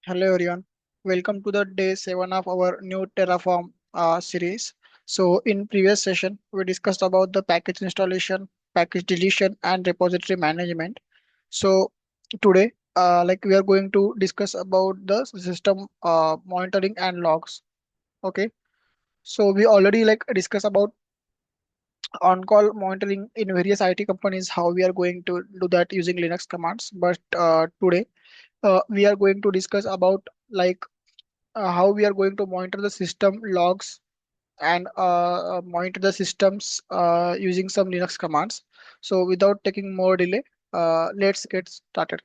Hello everyone, welcome to the day 7 of our new Terraform series. So in previous session, we discussed about the package installation, package deletion and repository management. So today, we are going to discuss about the system monitoring and logs. Okay, so we already discussed about on-call monitoring in various IT companies, how we are going to do that using Linux commands. But today, we are going to discuss about how we are going to monitor the system logs and monitor the systems using some Linux commands. So without taking more delay, let's get started.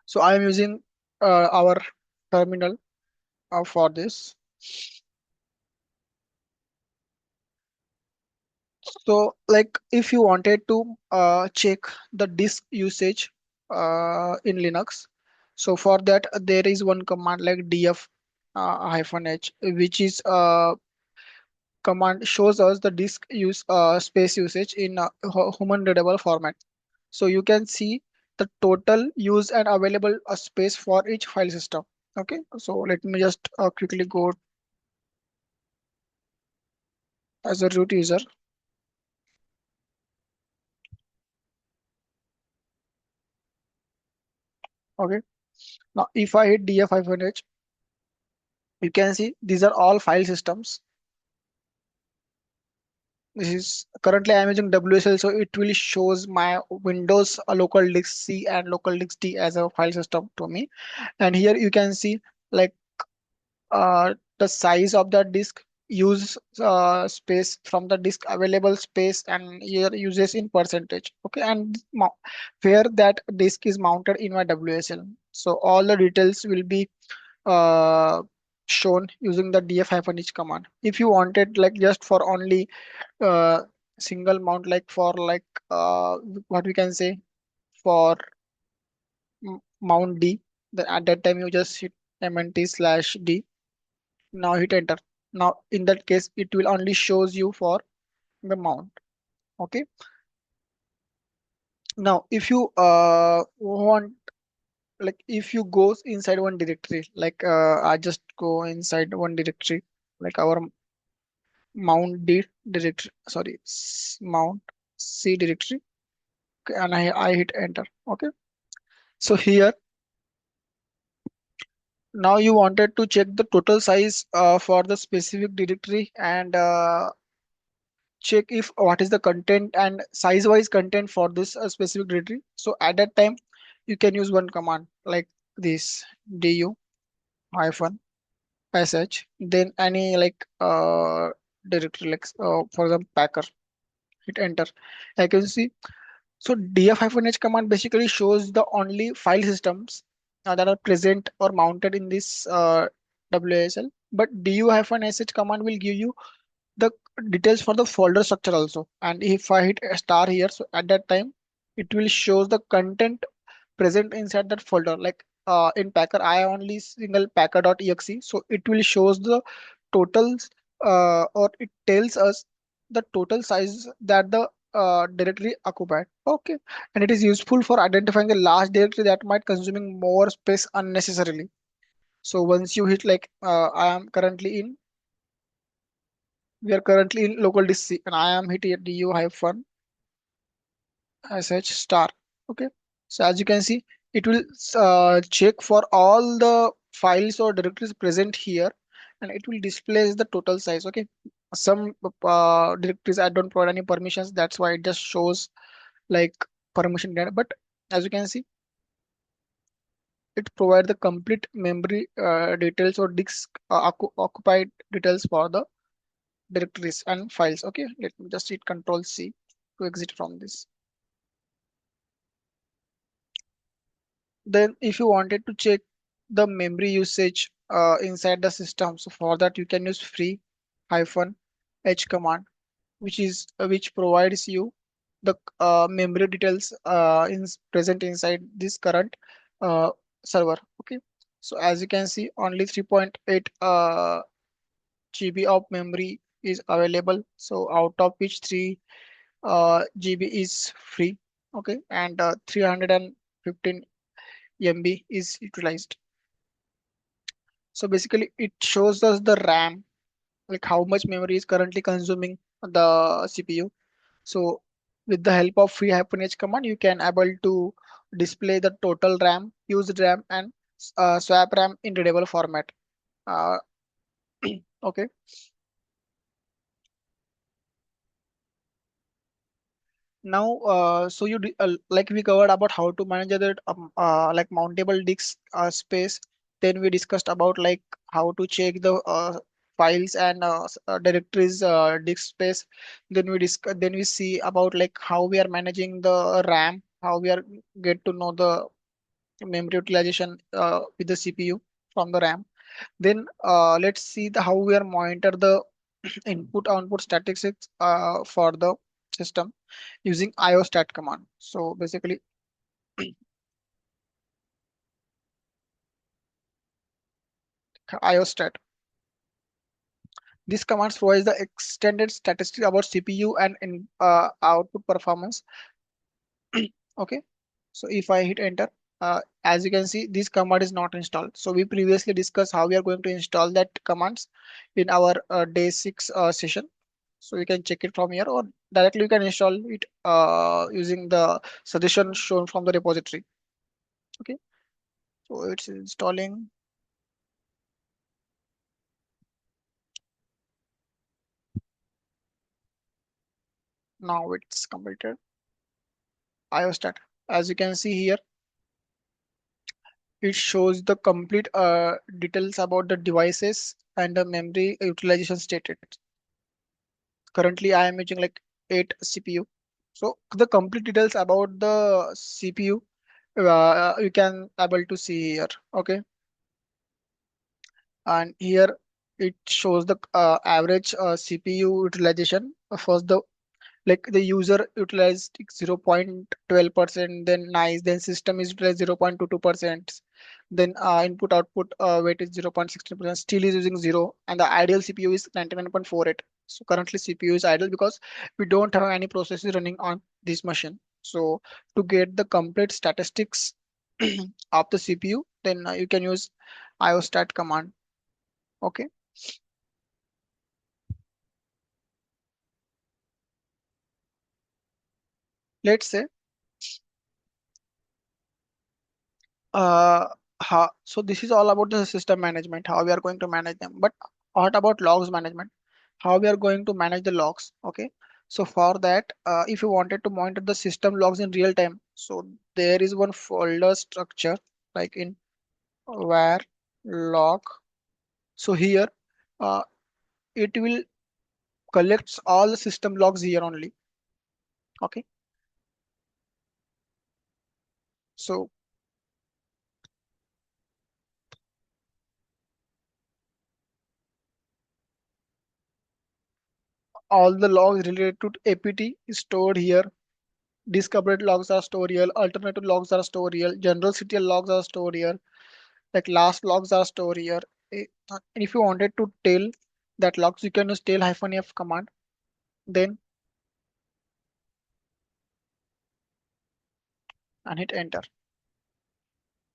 So I am using our terminal for this. So if you wanted to check the disk usage in Linux, so for that there is one command like df -h, which is command shows us the disk use space usage in human readable format. So you can see the total use and available space for each file system. Okay, so let me just quickly go as a root user. Okay, now if I hit df-h, you can see these are all file systems. This is currently I'm using WSL, so it really shows my Windows local disk C and local disk D as a file system to me. And here you can see like the size of the disk, use space from the disk, available space, and here uses in percentage. Okay, and where that disk is mounted in my WSL. So all the details will be uh, shown using the df-h command. If you wanted like just for only uh, single mount, like for what we can say for mount D, then at that time you just hit mnt/d. Now hit enter. Now in that case it will only shows you for the mount. Okay, now if you want, like if you goes inside one directory, I just go inside one directory, like our mount D directory, sorry, mount C directory. Okay, and I hit enter. Okay, so here now you wanted to check the total size for the specific directory and check if what is the content and size wise content for this specific directory. So at that time you can use one command like this, du hyphen sh, then any directory, for example packer, hit enter. I can see. So df-h command basically shows the only file systems that are present or mounted in this WASL. But du-sh command will give you the details for the folder structure also. And if I hit a star here, so at that time it will shows the content present inside that folder. Like in packer I only single packer.exe, so it will shows the totals, or it tells us the total size that the directory occupied. Okay, and it is useful for identifying the large directory that might consuming more space unnecessarily. So once you hit I am currently in, we are currently in local disk C, and I am hitting du hyphen sh star. Okay, so as you can see, it will check for all the files or directories present here, and it will display the total size. Okay, some directories I don't provide any permissions, that's why it just shows like permission data. But as you can see, it provides the complete memory details or disk occupied details for the directories and files. Okay, let me just hit Control C to exit from this. Then if you wanted to check the memory usage inside the system, so for that you can use free hyphen h command, which provides you the memory details present inside this current uh, server. Okay, so as you can see, only 3.8 GB of memory is available, so out of which 3 GB is free. Okay, and 315 MB is utilized. So basically it shows us the RAM, like how much memory is currently consuming the CPU. So with the help of free-h command, you can able to display the total RAM, used RAM, and swap RAM in readable format. Uh, okay. Now, so like we covered about how to manage that like mountable disk space. Then we discussed about like how to check the files and directories disk space. Then we see about like how we are managing the RAM, how we are get to know the memory utilization with the CPU from the RAM. Then let's see the how we are monitor the input output statistics for the system using iostat command. So basically iostat. This command provides the extended statistics about CPU and output performance. Okay. So if I hit enter, as you can see, this command is not installed. So we previously discussed how we are going to install that commands in our day 6 session. So you can check it from here or directly you can install it using the suggestion shown from the repository. Okay. So it's installing. Now it's completed. iostat. As you can see here, it shows the complete details about the devices and the memory utilization stated. Currently, I am using like 8 CPU. So the complete details about the CPU, you can able to see here. Okay, and here it shows the average CPU utilization. First, the like the user utilized 0.12%, then nice, then system is utilized 0.22%, then input output weight is 0.16%, still is using 0, and the ideal CPU is 99.48. So currently CPU is idle because we don't have any processes running on this machine. So to get the complete statistics of the CPU, then you can use iostat command. Okay, let's say uh so this is all about the system management, how we are going to manage them. But what about logs management, how we are going to manage the logs? Okay, so for that if you wanted to monitor the system logs in real time, so there is one folder structure like in where log. So here uh, it will collects all the system logs here only. Okay, so all the logs related to apt is stored here. Discovered logs are stored here, alternative logs are stored here, general CTL logs are stored here, like last logs are stored here. And if you wanted to tail that logs, you can use tail hyphen f command, then and hit enter.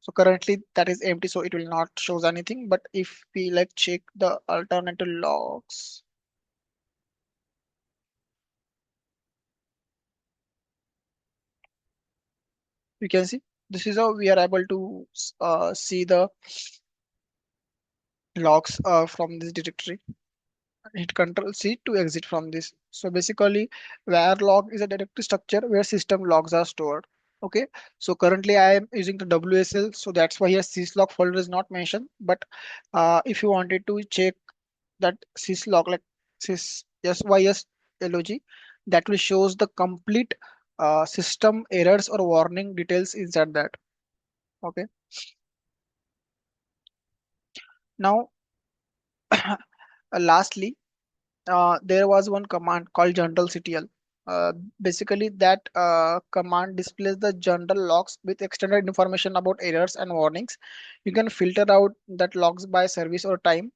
So currently that is empty, so it will not shows anything. But if we like check the alternative logs, you can see this is how we are able to see the logs from this directory. Hit Control C to exit from this. So basically, where log is a directory structure where system logs are stored. Okay, so currently I am using the WSL, so that's why here syslog folder is not mentioned. But if you wanted to check that syslog like sys log, that will shows the complete system errors or warning details inside that. Okay, now lastly there was one command called general CTL. Basically, that command displays the general logs with extended information about errors and warnings. You can filter out that logs by service or time,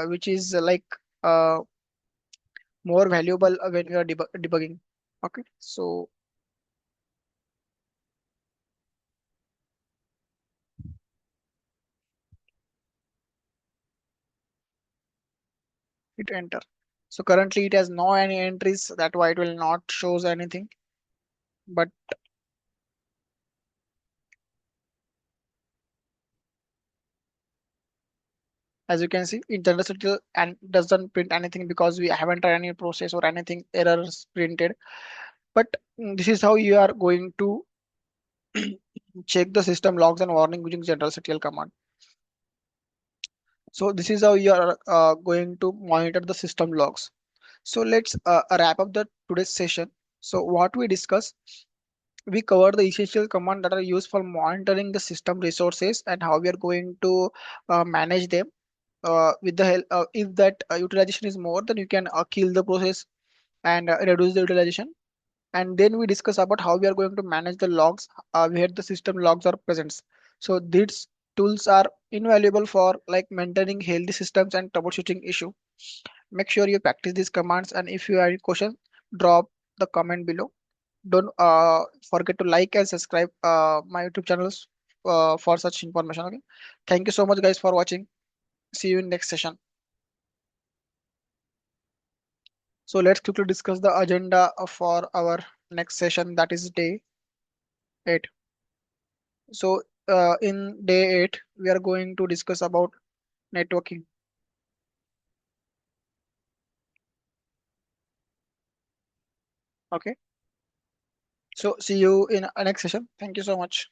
which is uh, more valuable when you are debugging. Okay, so hit enter. So currently it has no any entries, that why it will not shows anything. But as you can see, it generates it and doesn't print anything because we haven't tried any process or anything errors printed. But this is how you are going to check the system logs and warning using generalctl command. So this is how you are going to monitor the system logs. So let's wrap up the today's session. So what we discussed, we covered the essential command that are used for monitoring the system resources and how we are going to manage them. With the help, if that utilization is more, then you can kill the process and reduce the utilization. And then we discuss about how we are going to manage the logs where the system logs are present. So these tools are invaluable for like maintaining healthy systems and troubleshooting issue. Make sure you practice these commands, and if you have any questions, drop the comment below. Don't forget to like and subscribe my YouTube channels for such information. Okay, thank you so much guys for watching. See you in next session. So let's quickly discuss the agenda for our next session, that is day 8. So in day 8, we are going to discuss about networking. Okay. So see you in our next session. Thank you so much.